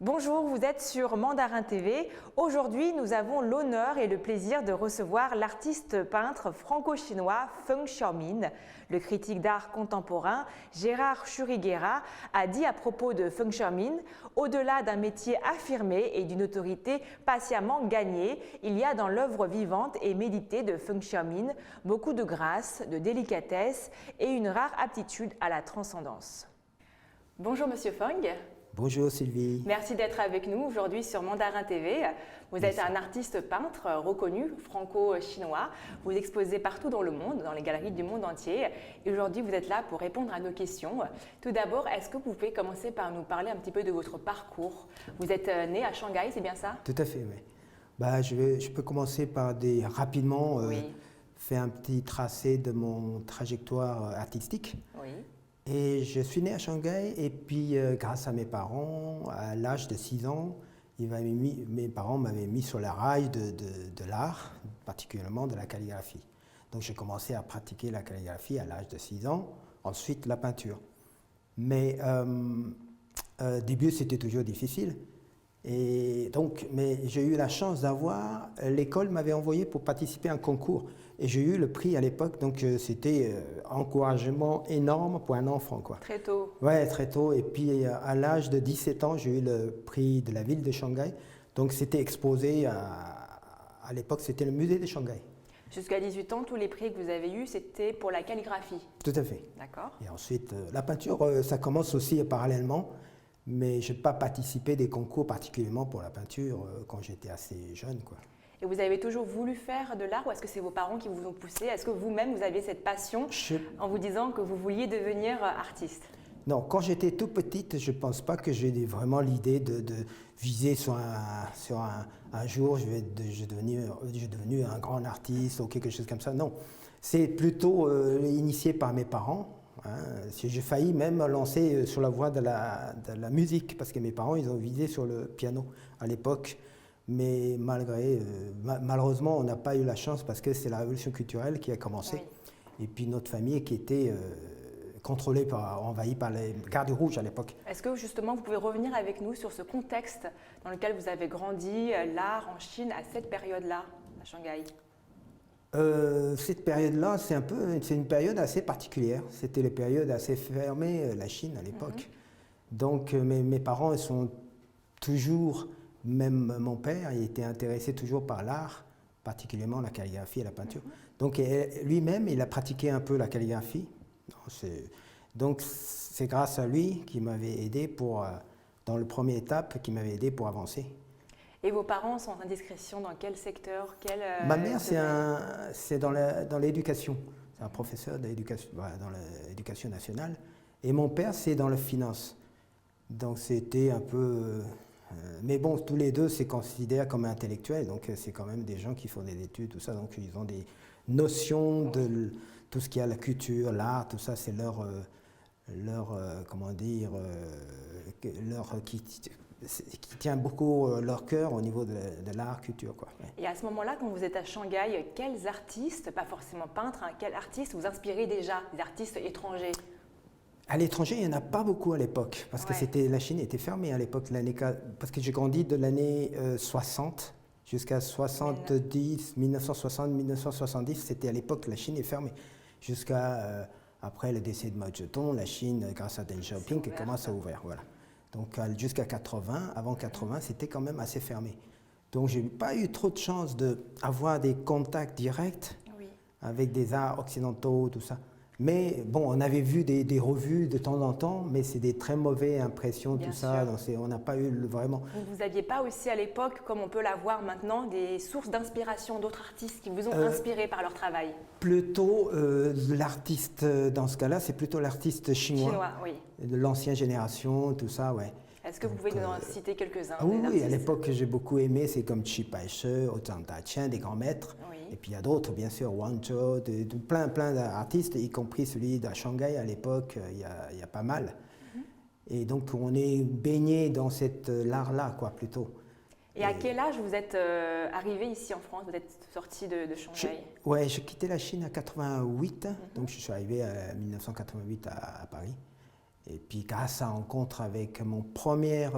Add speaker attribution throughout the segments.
Speaker 1: Bonjour, vous êtes sur Mandarin TV. Aujourd'hui, nous avons l'honneur et le plaisir de recevoir l'artiste peintre franco-chinois Feng Xiaomin. Le critique d'art contemporain Gérard Churriguera a dit à propos de Feng Xiaomin: au-delà d'un métier affirmé et d'une autorité patiemment gagnée, il y a dans l'œuvre vivante et méditée de Feng Xiaomin beaucoup de grâce, de délicatesse et une rare aptitude à la transcendance. Bonjour Monsieur Feng.
Speaker 2: Bonjour Sylvie.
Speaker 1: Merci d'être avec nous aujourd'hui sur Mandarin TV. Vous êtes un artiste peintre reconnu, franco-chinois. Vous exposez partout dans le monde, dans les galeries du monde entier. Et aujourd'hui, vous êtes là pour répondre à nos questions. Tout d'abord, est-ce que vous pouvez commencer par nous parler un petit peu de votre parcours? Vous êtes né à Shanghai, c'est bien ça?
Speaker 2: Tout à fait, oui. Je peux commencer par rapidement faire un petit tracé de mon trajectoire artistique.
Speaker 1: Oui.
Speaker 2: Et je suis né à Shanghai et puis grâce à mes parents, à l'âge de 6 ans, mes parents m'avaient mis sur la rail de l'art, particulièrement de la calligraphie. Donc j'ai commencé à pratiquer la calligraphie à l'âge de 6 ans, ensuite la peinture. Mais au début c'était toujours difficile. Mais j'ai eu la chance l'école m'avait envoyé pour participer à un concours et j'ai eu le prix à l'époque, donc c'était un encouragement énorme pour un enfant, quoi.
Speaker 1: Très tôt.
Speaker 2: Ouais, très tôt. Et puis à l'âge de 17 ans, j'ai eu le prix de la ville de Shanghai, donc c'était exposé à l'époque, c'était le musée de Shanghai.
Speaker 1: Jusqu'à 18 ans, tous les prix que vous avez eus, c'était pour la calligraphie.
Speaker 2: Tout à fait.
Speaker 1: D'accord.
Speaker 2: Et ensuite, la peinture, ça commence aussi parallèlement. Mais je n'ai pas participé des concours particulièrement pour la peinture quand j'étais assez jeune, quoi.
Speaker 1: Et vous avez toujours voulu faire de l'art ou est-ce que c'est vos parents qui vous ont poussé? Est-ce que vous-même, vous aviez cette passion en vous disant que vous vouliez devenir artiste?
Speaker 2: Non, quand j'étais tout petite, je ne pense pas que j'ai vraiment l'idée de viser sur un jour, je vais devenir un grand artiste ou quelque chose comme ça. Non, c'est plutôt initié par mes parents. J'ai failli même me lancer sur la voie de la musique parce que mes parents ils ont visé sur le piano à l'époque, mais malheureusement on n'a pas eu la chance parce que c'est la révolution culturelle qui a commencé. Oui. Et puis notre famille qui était envahie par les gardes rouges à l'époque.
Speaker 1: Est-ce que justement vous pouvez revenir avec nous sur ce contexte dans lequel vous avez grandi, l'art en Chine à cette période-là, à Shanghai?
Speaker 2: Cette période-là, c'est une période assez particulière. C'était les périodes assez fermées, la Chine à l'époque. Donc mes parents ils sont toujours, même mon père, il était intéressé toujours par l'art, particulièrement la calligraphie et la peinture. Donc lui-même, il a pratiqué un peu la calligraphie. Donc c'est grâce à lui qui m'avait aidé dans le premier étape, qui m'avait aidé pour avancer.
Speaker 1: Et vos parents sont en indiscrétion dans quel secteur?
Speaker 2: Ma mère, c'est dans l'éducation. C'est un professeur d'éducation, dans l'éducation nationale. Et mon père, c'est dans la finance. Donc c'était un peu... mais bon, tous les deux, c'est considéré comme intellectuels. Donc c'est quand même des gens qui font des études, tout ça. Donc ils ont des notions de tout ce qui est la culture, l'art, tout ça. C'est qui tient beaucoup leur cœur au niveau de l'art, culture, quoi. Ouais.
Speaker 1: Et à ce moment-là, quand vous êtes à Shanghai, quels artistes, pas forcément peintres, quels artistes vous inspirez déjà, des artistes étrangers?
Speaker 2: À l'étranger, il n'y en a pas beaucoup à l'époque, parce que la Chine était fermée à l'époque, parce que j'ai grandi de l'année 60 jusqu'à 1970, c'était à l'époque, la Chine est fermée. Jusqu'à, après le décès de Mao Zedong, la Chine, grâce à Deng Xiaoping, commence à ouvrir, voilà. Donc jusqu'à 80, avant 80, c'était quand même assez fermé. Donc je n'ai pas eu trop de chance d'avoir des contacts directs avec des arts occidentaux, tout ça. Mais bon, on avait vu des revues de temps en temps, mais c'est des très mauvaises impressions, tout ça. Donc on n'a pas eu vraiment...
Speaker 1: Vous n'aviez pas aussi à l'époque, comme on peut l'avoir maintenant, des sources d'inspiration d'autres artistes qui vous ont inspiré par leur travail?
Speaker 2: Plutôt l'artiste, dans ce cas-là, c'est plutôt l'artiste chinois, de l'ancienne génération, tout ça, ouais.
Speaker 1: Est-ce que vous pouvez nous en citer quelques-uns?
Speaker 2: Oui, à l'époque, j'ai beaucoup aimé, c'est comme Qi Baishi, Zhang Daqian, des grands maîtres. Et puis il y a d'autres, bien sûr, Wang Zhou, plein d'artistes, y compris celui de Shanghai à l'époque, il y a pas mal. Et donc on est baigné dans cet art-là, quoi, plutôt.
Speaker 1: Et à quel âge vous êtes arrivé ici en France? Vous êtes sorti de Shanghai?
Speaker 2: J'ai quitté la Chine en 88, donc je suis arrivé en 1988 à Paris. Et puis grâce à une rencontre avec mon premier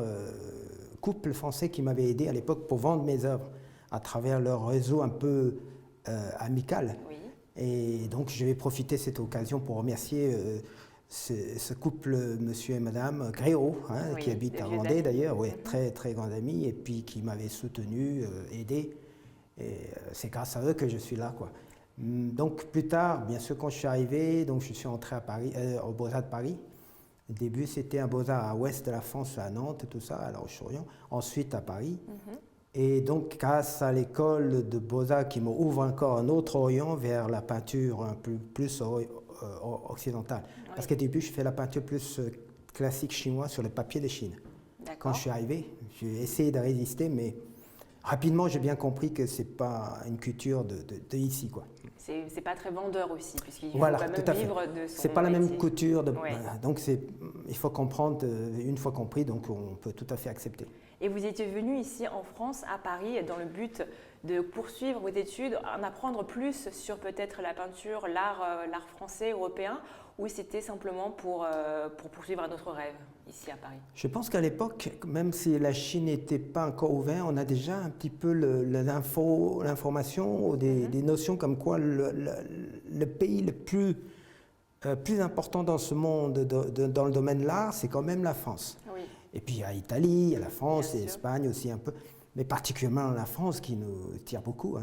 Speaker 2: couple français qui m'avait aidé à l'époque pour vendre mes œuvres à travers leur réseau un peu amical.
Speaker 1: Oui.
Speaker 2: Et donc je vais profiter de cette occasion pour remercier ce couple, monsieur et madame Gréau,
Speaker 1: Oui,
Speaker 2: qui habite à Vendée d'ailleurs, très très grand ami, et puis qui m'avait soutenu, aidé. Et c'est grâce à eux que je suis là, quoi. Donc plus tard, bien sûr, quand je suis arrivé, donc je suis entré à Paris, au Beaux-Arts de Paris. Au début, c'était un Beaux-Arts à l'ouest de la France, à Nantes, tout ça, à La Roche-sur-Yon. Ensuite, à Paris. Et donc, grâce à l'école de Beaux-Arts qui m'ouvre encore un autre orient vers la peinture un peu plus occidentale. Oui. Parce qu'au début, je fais la peinture plus classique chinoise sur le papier de Chine. Quand je suis arrivé, j'ai essayé de résister, mais rapidement, j'ai bien compris que ce n'est pas une culture de ici, quoi.
Speaker 1: C'est pas très vendeur aussi, puisqu'il faut
Speaker 2: voilà,
Speaker 1: quand même vivre de son
Speaker 2: c'est pas
Speaker 1: métier.
Speaker 2: La même couture. Donc, il faut comprendre, une fois compris, donc on peut tout à fait accepter.
Speaker 1: Et vous étiez venu ici en France, à Paris, dans le but de poursuivre vos études, en apprendre plus sur peut-être la peinture, l'art français, européen, ou c'était simplement pour poursuivre un autre rêve ici à Paris?
Speaker 2: Je pense qu'à l'époque, même si la Chine n'était pas encore ouverte, on a déjà un petit peu l'information ou des notions comme quoi le pays le plus important dans ce monde, dans le domaine de l'art, c'est quand même la France.
Speaker 1: Oui.
Speaker 2: Et puis il y a l'Italie, il y a la France et l'Espagne aussi un peu, mais particulièrement la France qui nous tire beaucoup.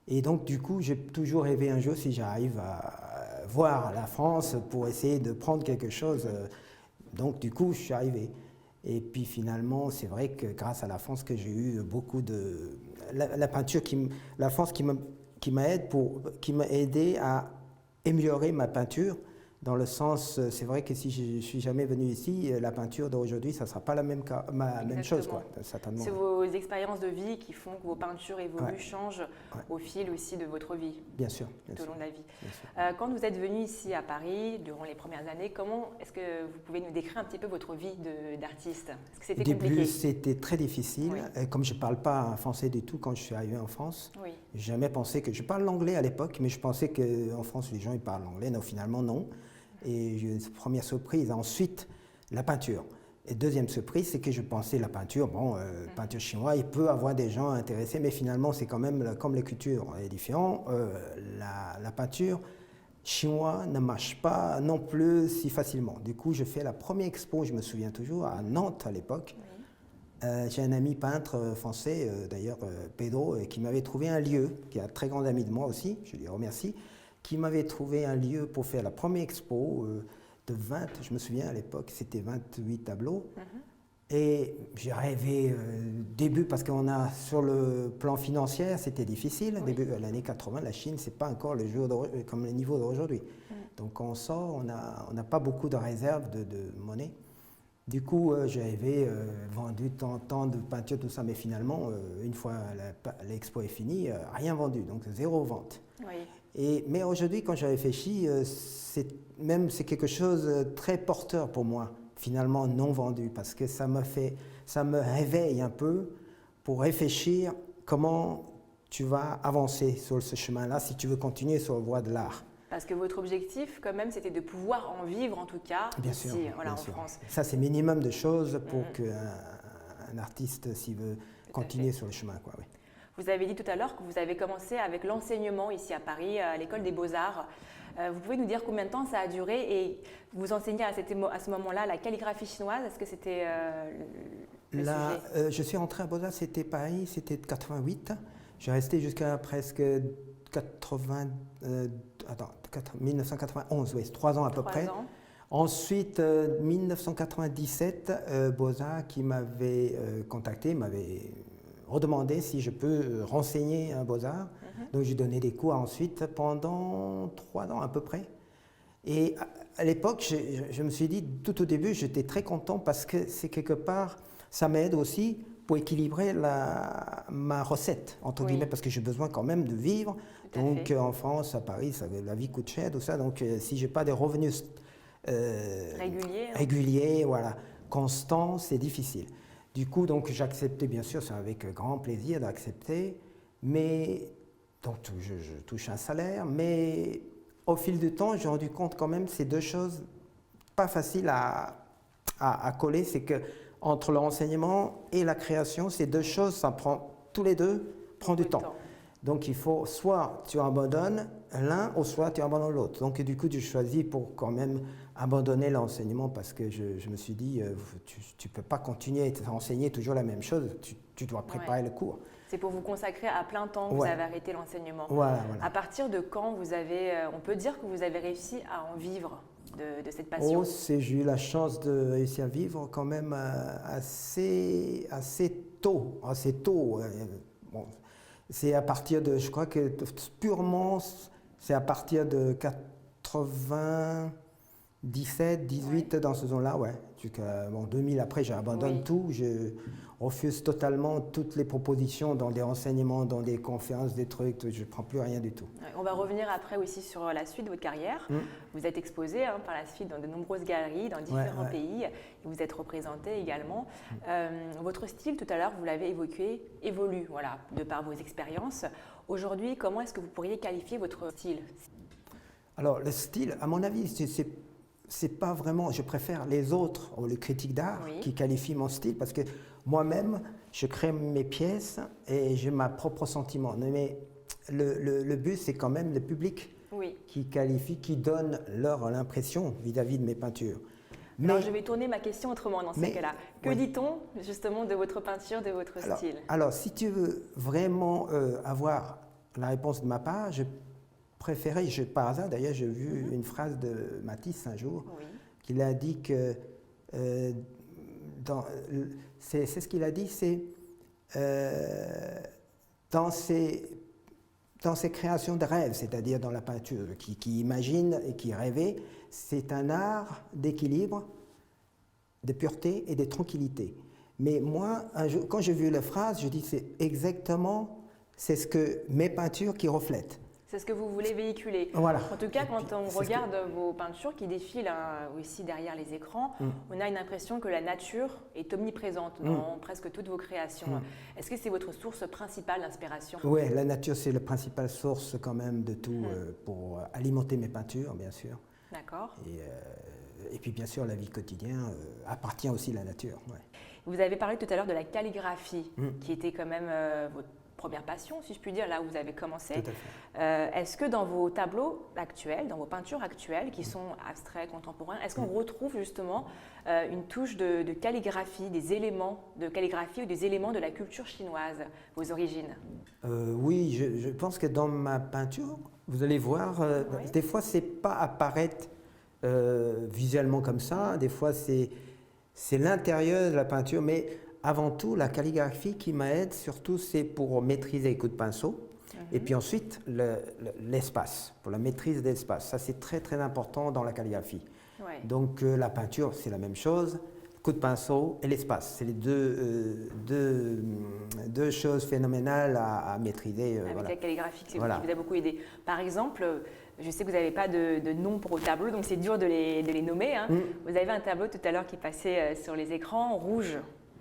Speaker 2: Et donc du coup, j'ai toujours rêvé un jour si j'arrive à voir la France pour essayer de prendre quelque chose. Donc du coup, je suis arrivé. Et puis finalement, c'est vrai que grâce à la France que j'ai eu beaucoup de... La peinture, la France qui m'a aidé à améliorer ma peinture. Dans le sens, c'est vrai que si je ne suis jamais venu ici, la peinture d'aujourd'hui, ça ne sera pas la même chose, quoi, certainement.
Speaker 1: C'est vos expériences de vie qui font que vos peintures évoluent, changent au fil aussi de votre vie.
Speaker 2: Bien sûr.
Speaker 1: Tout au long de la vie. Quand vous êtes venu ici à Paris, durant les premières années, comment est-ce que vous pouvez nous décrire un petit peu votre vie d'artiste? Est-ce que c'était compliqué?
Speaker 2: Au début, c'était très difficile. Oui. Comme je ne parle pas français du tout quand je suis arrivé en France, je n'ai jamais pensé que... Je parle l'anglais à l'époque, mais je pensais qu'en France, les gens ils parlent l'anglais. Non, finalement, non. Et j'ai eu une première surprise. Ensuite, la peinture. Et deuxième surprise, c'est que je pensais la peinture, peinture chinoise, il peut avoir des gens intéressés, mais finalement, c'est quand même comme l'écriture est différent. La peinture chinoise ne marche pas non plus si facilement. Du coup, je fais la première expo, je me souviens toujours, à Nantes à l'époque. J'ai un ami peintre français, d'ailleurs Pedro, qui m'avait trouvé un lieu, qui est un très grand ami de moi aussi, je lui remercie, qui m'avait trouvé un lieu pour faire la première expo de 20, je me souviens à l'époque, c'était 28 tableaux. Et j'ai rêvé début, parce qu'on a, sur le plan financier, c'était difficile. Début de l'année 80, la Chine, c'est pas encore le jour comme le niveau d'aujourd'hui. Donc on sort, on n'a pas beaucoup de réserves de monnaie. Du coup, j'avais vendu tant de peintures, tout ça, mais finalement, une fois l'expo est finie, rien vendu, donc zéro vente. Mais aujourd'hui, quand je réfléchis, c'est quelque chose de très porteur pour moi, finalement non vendu, parce que ça me réveille un peu pour réfléchir comment tu vas avancer sur ce chemin-là si tu veux continuer sur la voie de l'art.
Speaker 1: Parce que votre objectif, quand même, c'était de pouvoir en vivre, en tout cas,
Speaker 2: bien
Speaker 1: ici,
Speaker 2: sûr,
Speaker 1: voilà,
Speaker 2: bien
Speaker 1: en
Speaker 2: sûr.
Speaker 1: France.
Speaker 2: Ça, c'est minimum de choses pour qu'un artiste, s'il veut continuer sur le chemin, quoi. Oui.
Speaker 1: Vous avez dit tout à l'heure que vous avez commencé avec l'enseignement ici à Paris, à l'école des Beaux-Arts. Vous pouvez nous dire combien de temps ça a duré et vous enseignez à ce moment-là la calligraphie chinoise? Est-ce que c'était le sujet?
Speaker 2: Je suis rentré à Beaux-Arts, c'était Paris, c'était 88. J'ai resté jusqu'à presque 1991, oui, 3 ans à peu près. Ensuite, 1997, Beaux-Arts qui m'avait contacté, m'avait redemandé si je peux renseigner un Beaux-Arts. Donc j'ai donné des cours ensuite pendant 3 ans à peu près. Et à l'époque, je me suis dit, tout au début, j'étais très content parce que c'est quelque part, ça m'aide aussi pour équilibrer ma recette, entre guillemets, parce que j'ai besoin quand même de vivre. Donc en France, à Paris, la vie coûte cher, tout ça. Donc si je n'ai pas des revenus réguliers, voilà, constants, c'est difficile. Du coup, donc j'acceptais, bien sûr, c'est avec grand plaisir d'accepter, mais donc je touche un salaire, mais au fil du temps, j'ai rendu compte quand même ces deux choses pas faciles à coller, c'est que entre le renseignement et la création, ces deux choses, ça prend, tous les deux, prend du temps. Donc il faut soit tu abandonnes l'un, ou soit tu abandonnes l'autre. Donc du coup, j'ai choisi pour quand même abandonner l'enseignement parce que je me suis dit, tu ne peux pas continuer à enseigner toujours la même chose, tu dois préparer le cours.
Speaker 1: C'est pour vous consacrer à plein temps que vous avez arrêté l'enseignement.
Speaker 2: Voilà.
Speaker 1: À partir de quand vous avez, on peut dire que vous avez réussi à en vivre de cette passion?
Speaker 2: J'ai eu la chance de réussir à vivre quand même assez tôt. Bon, c'est à partir de, je crois que purement, c'est à partir de 97, 18, dans ce zone-là, ouais. En 2000, après, j'abandonne tout. Je refuse totalement toutes les propositions dans des renseignements, dans des conférences, des trucs. Je ne prends plus rien du tout.
Speaker 1: On va revenir après aussi sur la suite de votre carrière. Vous êtes exposé par la suite dans de nombreuses galeries, dans différents pays. Et vous êtes représenté également. Votre style, tout à l'heure, vous l'avez évoqué, évolue de par vos expériences. Aujourd'hui, comment est-ce que vous pourriez qualifier votre style?
Speaker 2: Alors, le style, à mon avis, c'est pas vraiment, je préfère les autres, ou les critiques d'art, qui qualifient mon style, parce que moi-même, je crée mes pièces et j'ai ma propre sentiment. Mais le but, c'est quand même le public qui qualifie, qui donne l'impression vis-à-vis de mes peintures.
Speaker 1: Alors, je vais tourner ma question autrement dans ces cas-là. Que dit-on justement de votre peinture, de votre style?
Speaker 2: Alors, si tu veux vraiment avoir la réponse de ma part, je préférais, par hasard d'ailleurs, j'ai vu une phrase de Matisse un jour, qu'il a dit que, c'est ce qu'il a dit, c'est dans ses créations de rêve, c'est-à-dire dans la peinture, qui imagine et qui rêvait, c'est un art d'équilibre, de pureté et de tranquillité. Mais moi, un jour, quand j'ai vu la phrase, je dis c'est exactement, c'est ce que mes peintures qui reflètent.
Speaker 1: C'est ce que vous voulez véhiculer.
Speaker 2: Voilà.
Speaker 1: En tout cas, quand on regarde vos peintures qui défilent aussi derrière les écrans, on a une impression que la nature est omniprésente dans presque toutes vos créations. Est-ce que c'est votre source principale d'inspiration?
Speaker 2: Oui, la nature, c'est la principale source quand même de tout pour alimenter mes peintures, bien sûr.
Speaker 1: D'accord.
Speaker 2: Et puis, bien sûr, la vie quotidienne appartient aussi à la nature. Ouais.
Speaker 1: Vous avez parlé tout à l'heure de la calligraphie, qui était quand même votre première passion, si je puis dire, là où vous avez commencé.
Speaker 2: Tout à fait.
Speaker 1: Est-ce que dans vos tableaux actuels, dans vos peintures actuelles, qui sont abstraits, contemporains, est-ce qu'on retrouve justement une touche de calligraphie, des éléments de calligraphie ou des éléments de la culture chinoise, vos origines?
Speaker 2: Oui, je pense que dans ma peinture, vous allez voir, des fois, c'est pas apparaître visuellement comme ça, des fois, c'est l'intérieur de la peinture, mais avant tout, la calligraphie qui m'aide, surtout, c'est pour maîtriser les coups de pinceau. Et puis ensuite, l'espace, pour la maîtrise de l'espace. Ça, c'est très, très important dans la calligraphie. Ouais. Donc, la peinture, c'est la même chose. Coup de pinceau et l'espace. C'est les deux choses phénoménales à maîtriser.
Speaker 1: Avec la calligraphie, c'est ce qui vous a beaucoup aidé. Par exemple, je sais que vous n'avez pas de nom pour vos tableaux, donc c'est dur de les nommer. Hein. Vous avez un tableau tout à l'heure qui passait sur les écrans, rouge.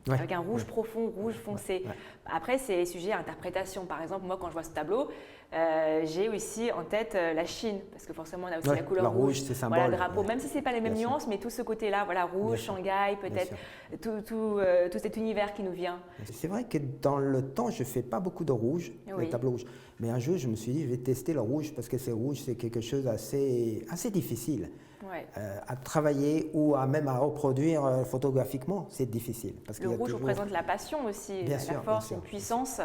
Speaker 1: Avec un rouge profond, rouge foncé. Après, c'est sujet à interprétation. Par exemple, moi, quand je vois ce tableau, j'ai aussi en tête la Chine, parce que forcément, on a aussi la couleur rouge.
Speaker 2: C'est symbole.
Speaker 1: Voilà, le drapeau, même si ce n'est pas les mêmes nuances, mais tout ce côté-là, voilà, rouge, Shanghai, peut-être, tout cet univers qui nous vient.
Speaker 2: C'est vrai que dans le temps, je ne fais pas beaucoup de rouge, les tableaux rouges. Mais un jour, je me suis dit, je vais tester le rouge, parce que c'est rouge, c'est quelque chose d'assez difficile. À travailler ou même à reproduire photographiquement, c'est difficile. Parce
Speaker 1: le rouge représente la passion aussi, la force, la puissance.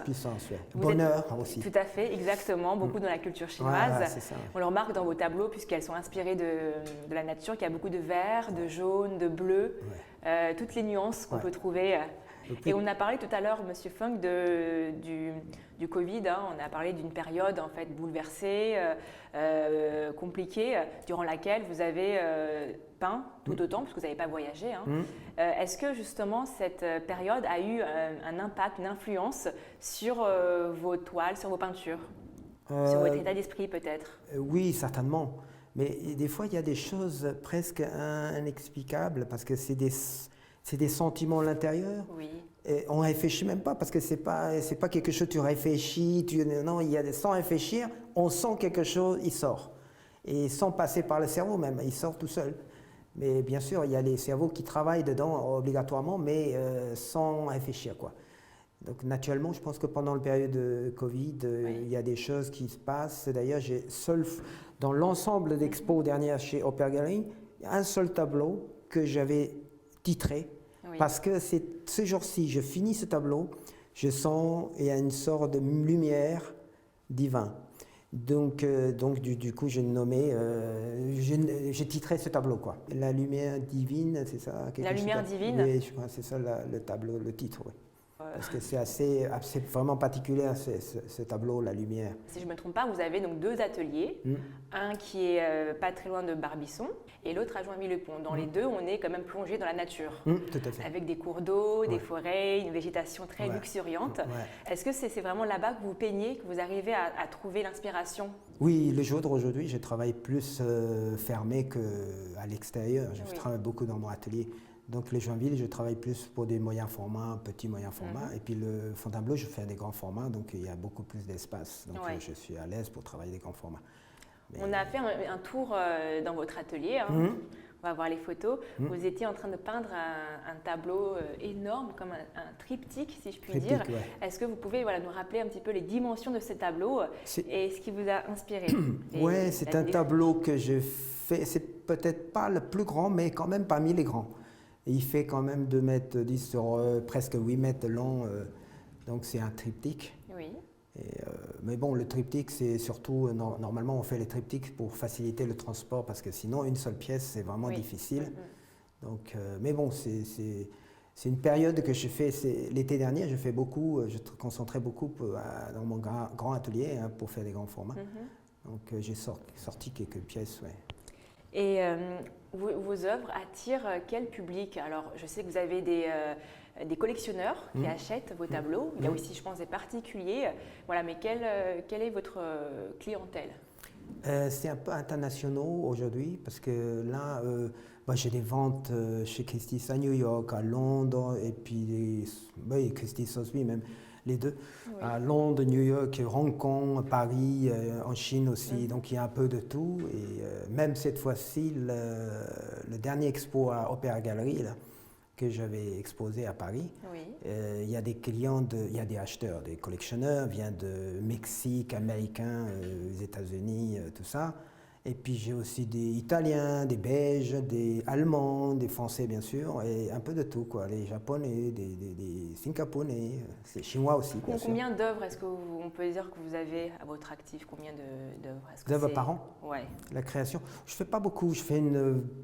Speaker 2: Bonheur aussi.
Speaker 1: Tout à fait, exactement, beaucoup dans la culture chinoise. On le remarque dans vos tableaux puisqu'elles sont inspirées de la nature, qu'il y a beaucoup de vert, de jaune, de bleu, toutes les nuances qu'on peut trouver. Et on a parlé tout à l'heure, Monsieur Funk, du Covid. Hein. On a parlé d'une période en fait bouleversée, compliquée, durant laquelle vous avez peint tout autant, parce que vous n'avez pas voyagé. Hein. Est-ce que justement cette période a eu un impact, une influence sur vos toiles, sur vos peintures, sur votre état d'esprit peut-être?
Speaker 2: Oui, certainement. Mais des fois, il y a des choses presque inexplicables, parce que c'est des sentiments à l'intérieur.
Speaker 1: Oui.
Speaker 2: Et on ne réfléchit même pas, parce que c'est pas quelque chose, tu réfléchis, non, sans réfléchir, on sent quelque chose, il sort. Et sans passer par le cerveau même, il sort tout seul. Mais bien sûr, il y a les cerveaux qui travaillent dedans obligatoirement, mais sans réfléchir, quoi. Donc naturellement, je pense que pendant la période de Covid, il y a des choses qui se passent. D'ailleurs, dans l'ensemble d'expos dernières chez Opera Gallery, il y a un seul tableau que j'avais titré, parce que ce jour-ci, je finis ce tableau, je sens il y a une sorte de lumière divine. Donc du coup, j'ai nommé, j'ai titré ce tableau, quoi. La lumière divine, c'est ça?
Speaker 1: La lumière divine?
Speaker 2: Oui, je crois que c'est ça le tableau, le titre, oui. Parce que c'est vraiment particulier, ce tableau, la lumière.
Speaker 1: Si je ne me trompe pas, vous avez donc 2 ateliers, un qui est pas très loin de Barbisson et l'autre à Joinville-le-Pont. Dans les deux, on est quand même plongé dans la nature,
Speaker 2: tout à fait.
Speaker 1: avec des cours d'eau, des forêts, une végétation très luxuriante. Est-ce que c'est vraiment là-bas que vous peignez, que vous arrivez à trouver l'inspiration?
Speaker 2: Oui, le jour d'aujourd'hui, je travaille plus fermé qu'à l'extérieur. Je travaille beaucoup dans mon atelier. Donc les Joinville, je travaille plus pour des moyens formats, petits moyens formats. Et puis le Fontainebleau, je fais des grands formats, donc il y a beaucoup plus d'espace. Donc je suis à l'aise pour travailler des grands formats.
Speaker 1: Mais on a fait un tour dans votre atelier. Hein. On va voir les photos. Vous étiez en train de peindre un tableau énorme, comme un triptyque, si je puis dire. Est-ce que vous pouvez nous rappeler un petit peu les dimensions de ce tableau et ce qui vous a inspiré?
Speaker 2: Oui, c'est un tableau que je fais. C'est peut-être pas le plus grand, mais quand même parmi les grands. Et il fait quand même 2 mètres 10 sur presque 8 mètres de long, donc c'est un triptyque. Oui. Mais bon, le triptyque, c'est surtout, normalement on fait les triptyques pour faciliter le transport, parce que sinon une seule pièce, c'est vraiment difficile. Donc, mais bon, c'est une période que je fais, l'été dernier, je fais beaucoup, je concentrais beaucoup dans mon grand atelier pour faire des grands formats. Donc j'ai sorti quelques pièces,
Speaker 1: Et vos œuvres attirent quel public? Alors, je sais que vous avez des collectionneurs qui achètent vos tableaux. Il y a aussi, je pense, des particuliers. Voilà, mais quelle est votre clientèle?
Speaker 2: C'est un peu international aujourd'hui, parce que là, j'ai des ventes chez Christie's à New York, à Londres, et puis Christie's aussi même. Les deux, à Londres, New York, Hong Kong, Paris, en Chine aussi, donc il y a un peu de tout. Et même cette fois-ci, le dernier expo à Opera Gallery, là, que j'avais exposé à Paris, il y a des clients, il y a des acheteurs, des collectionneurs, viennent de Mexique, Américains, les États-Unis, tout ça. Et puis j'ai aussi des Italiens, des Belges, des Allemands, des Français bien sûr, et un peu de tout, quoi. Les Japonais, des Singapouriens, des Chinois aussi.
Speaker 1: Combien d'œuvres est-ce qu'on peut dire que vous avez à votre actif? Combien d'œuvres?
Speaker 2: D'œuvres par an?
Speaker 1: Ouais.
Speaker 2: La création. Je ne fais pas beaucoup, je fais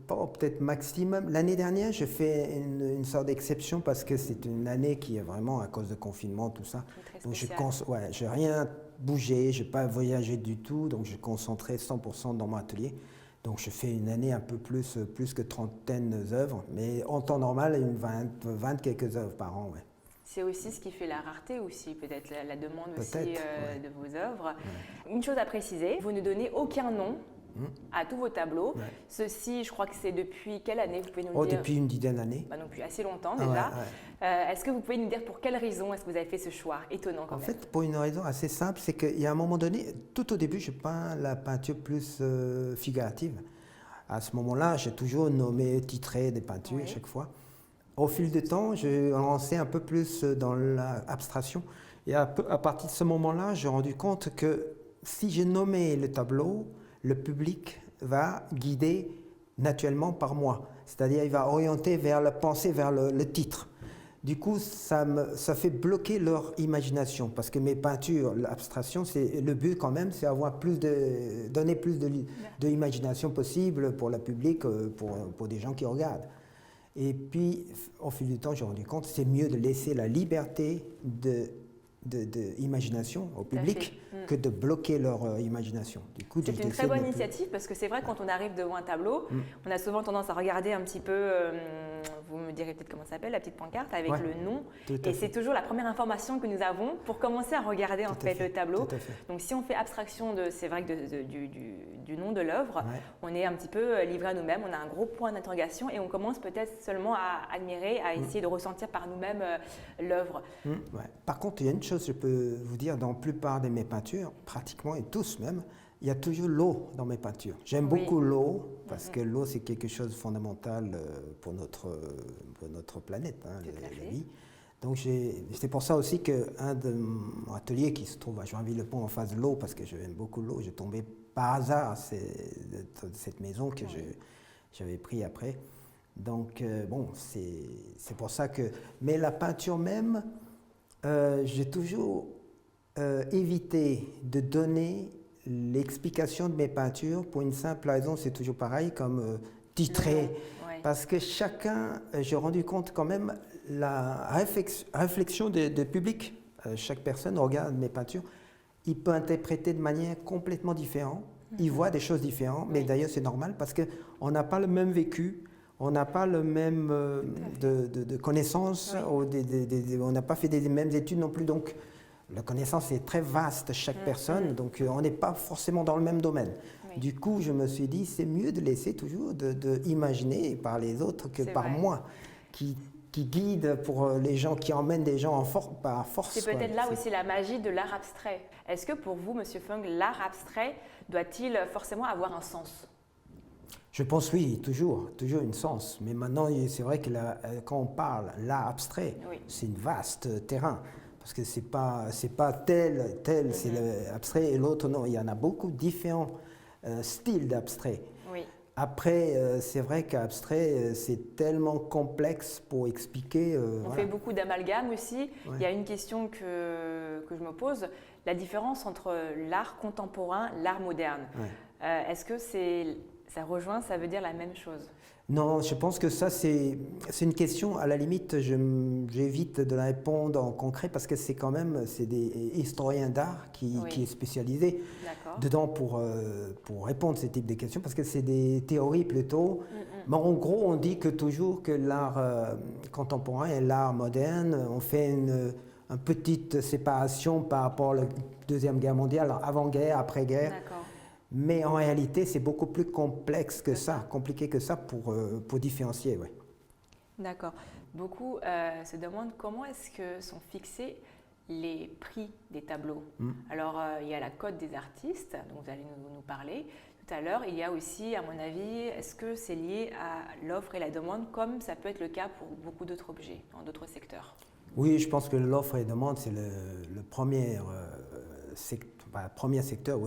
Speaker 2: peut-être maximum. L'année dernière, j'ai fait une sorte d'exception parce que c'est une année qui est vraiment à cause de confinement, tout ça.
Speaker 1: Très spécial.
Speaker 2: Donc je n'ai rien bougé, je n'ai pas voyagé du tout, donc je concentrais 100% dans mon atelier. Donc je fais une année un peu plus que 30 d'œuvres, mais en temps normal, 20 quelques œuvres par an.
Speaker 1: C'est aussi ce qui fait la rareté aussi, peut-être la demande aussi de vos œuvres. Une chose à préciser, vous ne donnez aucun nom à tous vos tableaux. Ceci, je crois que c'est depuis quelle année, vous pouvez nous le dire?
Speaker 2: Depuis une dizaine d'années.
Speaker 1: Donc depuis assez longtemps déjà. Est-ce que vous pouvez nous dire pour quelle raison est-ce que vous avez fait ce choix étonnant quand même?
Speaker 2: En fait, pour une raison assez simple, c'est qu'il y a un moment donné, tout au début, je peins la peinture plus figurative. À ce moment-là, j'ai toujours nommé, titré des peintures à chaque fois. Au fil du temps, j'ai lancé un peu plus dans l'abstraction. Et à partir de ce moment-là, j'ai rendu compte que si j'ai nommé le tableau, le public va guider naturellement par moi. C'est-à-dire, il va orienter penser vers le titre. Du coup, ça fait bloquer leur imagination. Parce que mes peintures, l'abstraction, le but quand même, c'est donner plus d'imagination possible pour le public, pour des gens qui regardent. Et puis, au fil du temps, j'ai rendu compte que c'est mieux de laisser la liberté d'imagination au public que de bloquer leur imagination.
Speaker 1: C'est une très bonne initiative parce que c'est vrai, quand on arrive devant un tableau, on a souvent tendance à regarder un petit peu, vous me direz peut-être comment ça s'appelle, la petite pancarte avec le nom. Et c'est toujours la première information que nous avons pour commencer à regarder en fait le tableau. Donc si on fait abstraction c'est vrai que du nom de l'œuvre, on est un petit peu livré à nous-mêmes, on a un gros point d'interrogation et on commence peut-être seulement à admirer, à essayer de ressentir par nous-mêmes l'œuvre.
Speaker 2: Par contre, il y a une chose, je peux vous dire, dans la plupart de mes peintures, pratiquement et tous même, il y a toujours l'eau dans mes peintures. J'aime
Speaker 1: Oui.
Speaker 2: beaucoup l'eau parce que l'eau, c'est quelque chose de fondamental pour notre planète, hein,
Speaker 1: Tout à fait.
Speaker 2: la vie. Donc c'est pour ça aussi qu'un de mon atelier qui se trouve à Joinville-le-Pont en face de l'eau, parce que j'aime beaucoup l'eau, j'ai tombé par hasard de cette maison que j'avais pris après. Donc bon, c'est pour ça que... Mais la peinture même, j'ai toujours évité de donner l'explication de mes peintures pour une simple raison, c'est toujours pareil, comme titrer.
Speaker 1: Ouais.
Speaker 2: Parce que chacun, j'ai rendu compte quand même, la réflexion de public, chaque personne regarde mes peintures, il peut interpréter de manière complètement différente, il voit des choses différentes, mais d'ailleurs c'est normal parce qu'on n'a pas le même vécu, on n'a pas le même de connaissances, on n'a pas fait les mêmes études non plus, donc la connaissance est très vaste, chaque personne, donc on n'est pas forcément dans le même domaine. Oui. Du coup, je me suis dit, c'est mieux de laisser toujours de imaginer par les autres que par moi, qui guide pour les gens, qui emmène des gens par force.
Speaker 1: C'est peut-être là aussi la magie de l'art abstrait. Est-ce que pour vous, Monsieur Fung, l'art abstrait doit-il forcément avoir un sens?
Speaker 2: Je pense oui, toujours un sens. Mais maintenant, c'est vrai que quand on parle l'art abstrait, c'est un vaste terrain. Parce que c'est pas tel, c'est l'abstrait et l'autre, non. Il y en a beaucoup de différents styles d'abstrait. Oui. Après, c'est vrai qu'abstrait, c'est tellement complexe pour expliquer.
Speaker 1: On fait beaucoup d'amalgames aussi. Il y a une question que je me pose, la différence entre l'art contemporain, l'art moderne. Est-ce que ça rejoint, ça veut dire la même chose?
Speaker 2: Non, je pense que ça, c'est une question, à la limite, j'évite de la répondre en concret parce que c'est des historiens d'art qui est spécialisé dedans pour répondre à ce type de questions parce que c'est des théories plutôt. Mais en gros, on dit que toujours que l'art contemporain et l'art moderne, on fait une petite séparation par rapport à la Deuxième Guerre mondiale, avant-guerre, après-guerre. Mais en réalité, c'est beaucoup plus complexe que ça, compliqué que ça pour différencier. Ouais.
Speaker 1: D'accord. Beaucoup se demandent comment est-ce que sont fixés les prix des tableaux. Alors, il y a la cote des artistes, dont vous allez nous parler tout à l'heure. Il y a aussi, à mon avis, est-ce que c'est lié à l'offre et la demande, comme ça peut être le cas pour beaucoup d'autres objets, dans d'autres secteurs?
Speaker 2: Oui, je pense que l'offre et la demande, c'est le premier secteur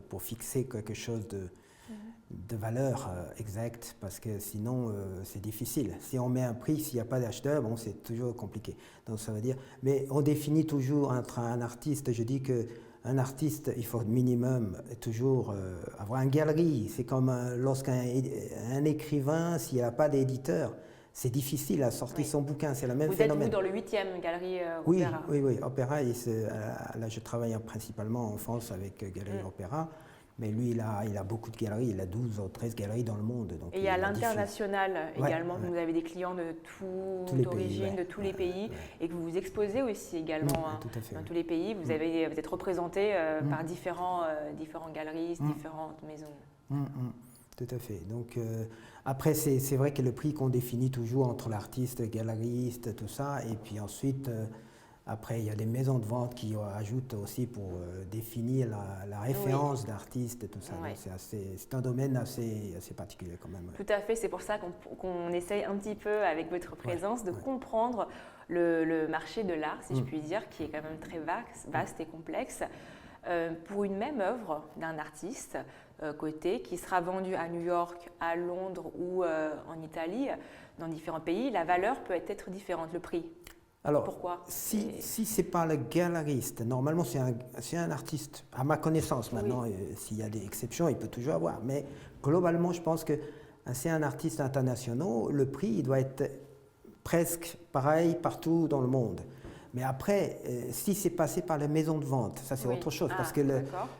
Speaker 2: pour fixer quelque chose de valeur exacte, parce que sinon c'est difficile. Si on met un prix, s'il n'y a pas d'acheteur, bon, c'est toujours compliqué. Donc ça veut dire, mais on définit toujours entre un artiste, je dis qu'un artiste, il faut minimum toujours avoir une galerie. C'est comme lorsqu'un écrivain, s'il n'y a pas d'éditeur, c'est difficile à sortir son bouquin, c'est le même phénomène.
Speaker 1: Vous êtes dans le 8e Galerie Opéra?
Speaker 2: Oui, Opéra, là je travaille principalement en France avec Galerie Opéra, mais lui il a beaucoup de galeries, il a 12 ou 13 galeries dans le monde. Donc
Speaker 1: et il y a l'international également, vous avez des clients de toute origine, de tous les pays, et que vous vous exposez aussi également dans tous les pays. Vous êtes représenté par différentes galeries, différentes maisons.
Speaker 2: Tout à fait. Donc, après, c'est vrai que le prix qu'on définit toujours entre l'artiste, le galeriste, tout ça, et puis ensuite, après, il y a des maisons de vente qui ajoutent aussi pour définir la référence d'artiste et tout ça. C'est un domaine assez particulier quand même.
Speaker 1: Tout à fait, c'est pour ça qu'on essaye un petit peu, avec votre présence, de comprendre le marché de l'art, si je puis dire, qui est quand même très vaste et complexe. Pour une même œuvre d'un artiste coté qui sera vendue à New York, à Londres ou en Italie, dans différents pays, la valeur peut être différente, le prix.
Speaker 2: Alors,
Speaker 1: pourquoi?
Speaker 2: Si ce n'est pas le galeriste, normalement c'est un artiste, à ma connaissance maintenant, s'il y a des exceptions, il peut toujours avoir, mais globalement je pense que c'est un artiste international, le prix il doit être presque pareil partout dans le monde. Mais après, si c'est passé par les maisons de vente, ça c'est autre chose, parce que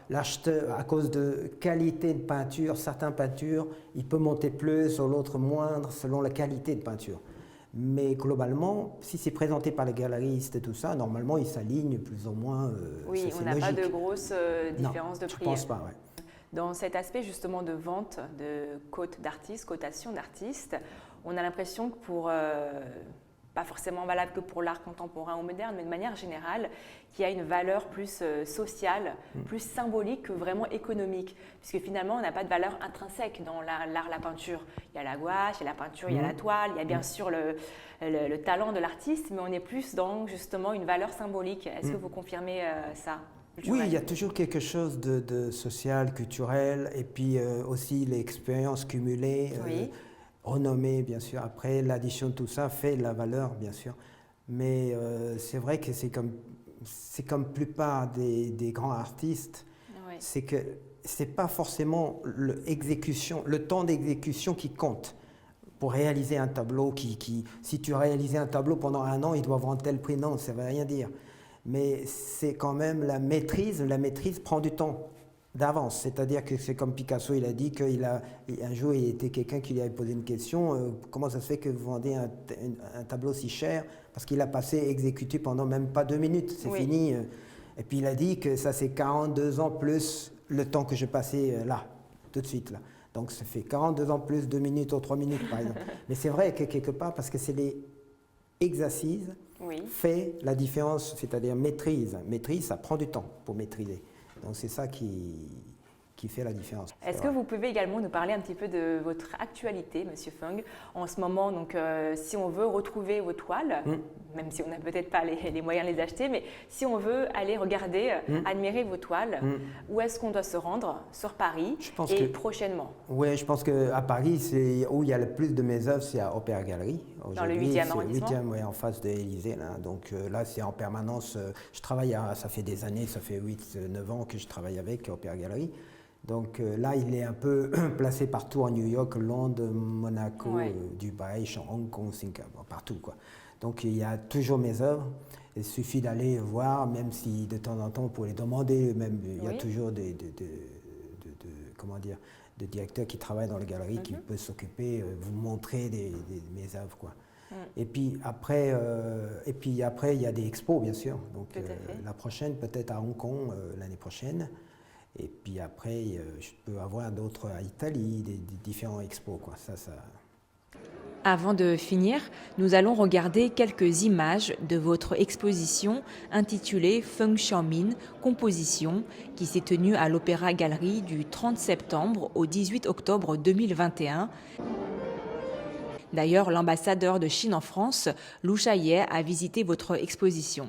Speaker 2: l'acheteur, à cause de qualité de peinture, certaines peintures, il peut monter plus ou l'autre moindre selon la qualité de peinture. Mais globalement, si c'est présenté par les galeristes et tout ça, normalement ils s'alignent plus ou moins.
Speaker 1: Oui, on n'a pas de grosses différences de prix.
Speaker 2: Je pense pas,
Speaker 1: Dans cet aspect justement de vente, de cotation d'artistes, on a l'impression que pour pas forcément valable que pour l'art contemporain ou moderne, mais de manière générale, qui a une valeur plus sociale, plus symbolique que vraiment économique. Puisque finalement, on n'a pas de valeur intrinsèque dans l'art, la peinture. Il y a la gouache, il y a la peinture, il y a la toile, il y a bien sûr le talent de l'artiste, mais on est plus dans justement une valeur symbolique. Est-ce que vous confirmez ça?
Speaker 2: Oui, il y a toujours quelque chose de social, culturel, et puis aussi l'expérience cumulée.
Speaker 1: Oui.
Speaker 2: Renommée, bien sûr. Après, l'addition de tout ça fait la valeur, bien sûr. Mais c'est vrai que c'est comme plupart des grands artistes,
Speaker 1: Oui.
Speaker 2: c'est que c'est pas forcément le temps d'exécution qui compte pour réaliser un tableau. Si tu réalises un tableau pendant 1 an, il doit avoir un tel prix. Non, ça ne veut rien dire. Mais c'est quand même la maîtrise. La maîtrise prend du temps d'avance, c'est-à-dire que c'est comme Picasso, il a dit qu'un jour il était quelqu'un qui lui avait posé une question, comment ça se fait que vous vendez un tableau si cher, parce qu'il a passé exécuté pendant même pas 2 minutes, c'est fini. Et puis il a dit que ça c'est 42 ans plus le temps que je passais là, tout de suite là. Donc ça fait 42 ans plus 2 minutes ou 3 minutes par exemple. Mais c'est vrai que quelque part, parce que c'est les exercices fait la différence, c'est-à-dire maîtrise. Maîtrise, ça prend du temps pour maîtriser. Donc c'est ça qui fait la différence.
Speaker 1: Est-ce que vous pouvez également nous parler un petit peu de votre actualité, Monsieur Feng? En ce moment, donc, si on veut retrouver vos toiles, même si on n'a peut-être pas les moyens de les acheter, mais si on veut aller regarder, admirer vos toiles, où est-ce qu'on doit se rendre sur Paris prochainement?
Speaker 2: Oui, je pense qu'à Paris, c'est où il y a le plus de mes œuvres, c'est à Opéra Galerie.
Speaker 1: Dans le 8e arrondissement?
Speaker 2: 8e, oui, en face de l'Élysée. Donc là, c'est en permanence. Je travaille, ça fait des années, ça fait 8-9 ans que je travaille avec Opéra Galerie. Donc là, il est un peu placé partout en New York, Londres, Monaco, Dubaï, Hong Kong, Singapour, partout, quoi. Donc il y a toujours mes œuvres. Il suffit d'aller voir, même si de temps en temps, pour les demander, même il y a toujours des directeurs qui travaillent dans la galerie qui peuvent s'occuper, vous montrer mes œuvres, quoi. Et puis après, il y a des expos, bien sûr. Donc la prochaine, peut-être à Hong Kong, l'année prochaine. Et puis après, je peux avoir d'autres à Italie, des différents expos, quoi. Ça.
Speaker 1: Avant de finir, nous allons regarder quelques images de votre exposition intitulée Feng Xiaomin, composition, qui s'est tenue à l'Opéra Galerie du 30 septembre au 18 octobre 2021. D'ailleurs, l'ambassadeur de Chine en France, Lu Shaye, a visité votre exposition.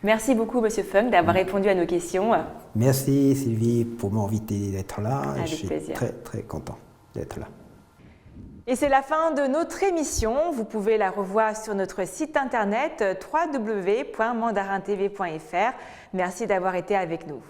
Speaker 1: Merci beaucoup, Monsieur Feng, d'avoir répondu à nos questions.
Speaker 2: Merci, Sylvie, pour m'inviter d'être là.
Speaker 1: Avec plaisir.
Speaker 2: Je suis très, très content d'être là.
Speaker 1: Et c'est la fin de notre émission. Vous pouvez la revoir sur notre site internet www.mandarintv.fr. Merci d'avoir été avec nous.